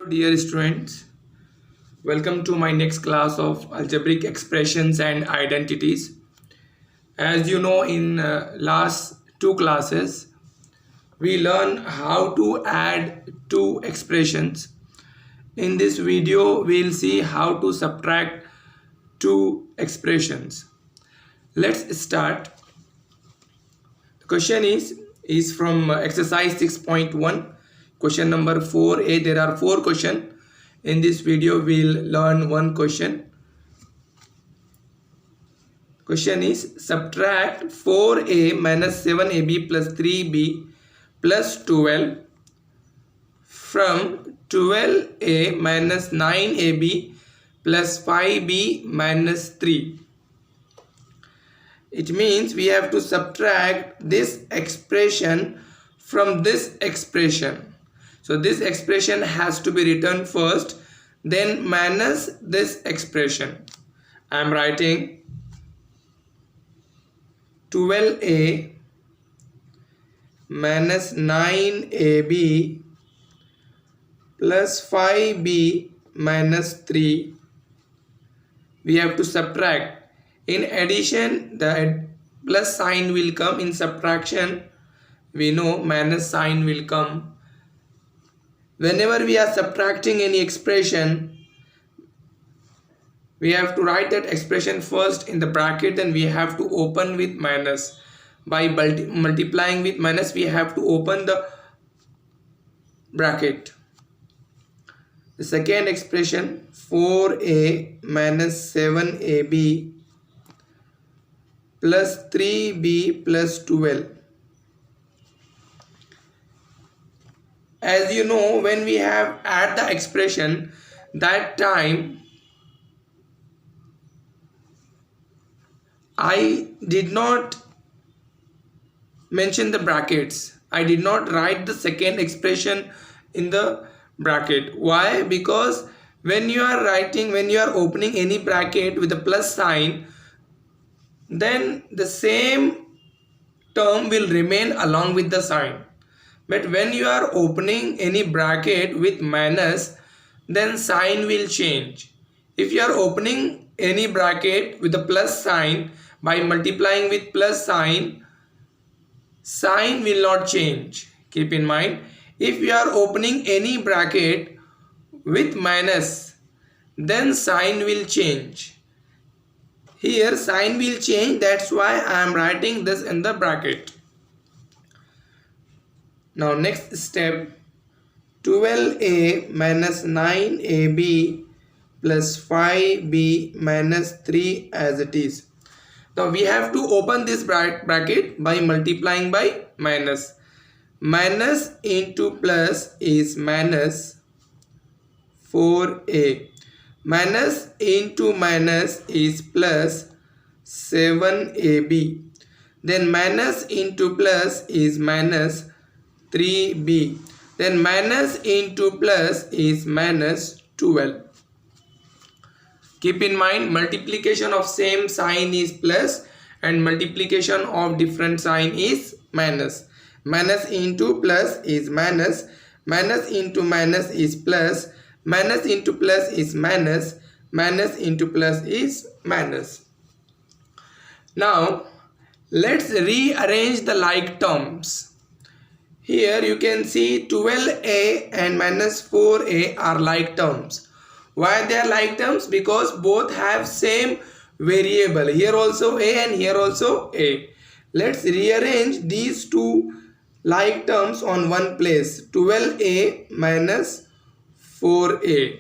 Dear students, welcome to my next class of algebraic expressions and identities. As you know, in last two classes, we learn how to add two expressions. In this video, we'll see how to subtract two expressions. Let's start. The question is from exercise 6.1. Question number 4a. There are 4 questions. In this video, we'll learn one question. Question is subtract 4a minus 7ab plus 3b plus 12 from 12a minus 9ab plus 5b minus 3. It means we have to subtract this expression from this expression. So this expression has to be written first, then minus this expression. I am writing 12a minus 9ab plus 5b minus 3. We have to subtract. In addition, the plus sign will come. In subtraction, we know minus sign will come. Whenever we are subtracting any expression, we have to write that expression first in the bracket, then we have to open with minus. By multiplying with minus, we have to open the bracket. The second expression, 4a minus 7ab plus 3b plus 12. As you know, when we have add the expression, that time I did not mention the brackets. I did not write the second expression in the bracket. Why? Because when you are opening any bracket with a plus sign, then the same term will remain along with the sign. But when you are opening any bracket with minus, then sign will change. If you are opening any bracket with a plus sign, by multiplying with plus sign, sign will not change. Keep in mind, if you are opening any bracket with minus, then sign will change. Here sign will change, that's why I am writing this in the bracket. Now next step, 12a minus 9ab plus 5b minus 3 as it is. Now we have to open this bracket by multiplying by minus. Minus into plus is minus 4a. Minus into minus is plus 7ab. Then minus into plus is minus 3b. Then minus into plus is minus 12. Keep in mind, multiplication of same sign is plus and multiplication of different sign is minus. Minus into plus is minus. Minus into minus is plus. Minus into plus is minus. Minus into plus is minus. Now, let's rearrange the like terms. Here you can see 12a and minus 4a are like terms. Why they are like terms? Because both have same variable. Here also a and here also a. Let's rearrange these two like terms on one place. 12a minus 4a.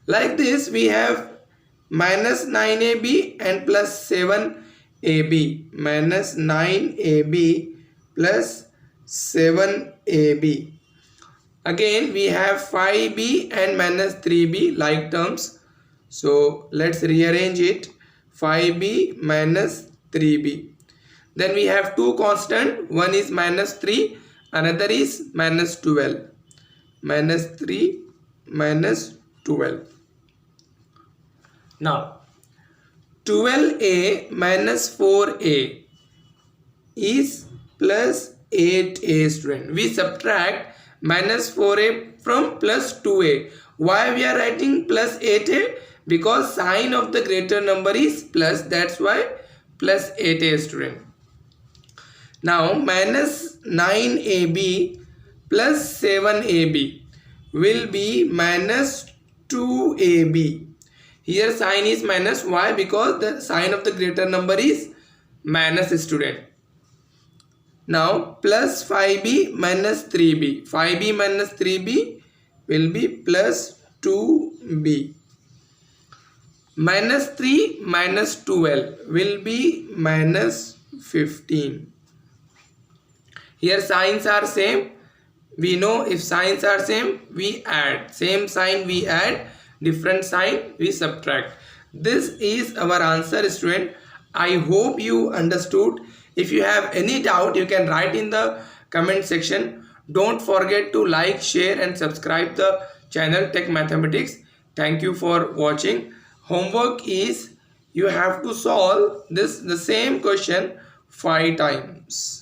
Like this we have minus 9ab and plus 7ab. Minus 9ab plus 7ab. Again we have 5b and minus 3b like terms. So let's rearrange it. 5b minus 3b. Then we have two constant. One is minus 3. Another is minus 12. Minus 3 minus 12. Now 12a minus 4a is plus 8a student. We subtract minus 4a from plus 2a. Why we are writing plus 8a? Because sign of the greater number is plus, that's why plus 8a student. Now minus 9ab plus 7ab will be minus 2ab. Here sign is minus. Why? Because the sign of the greater number is minus student. Now plus 5b minus 3b. 5b minus 3b will be plus 2b. Minus 3 minus 12 will be minus 15. Here signs are same. We know if signs are same, we add. Same sign we add, different sign we subtract. This is our answer student. I hope you understood. If you have any doubt, you can write in the comment section. Don't forget to like, share and subscribe the channel Tech Mathematics. Thank you for watching. Homework is you have to solve the same question 5 times.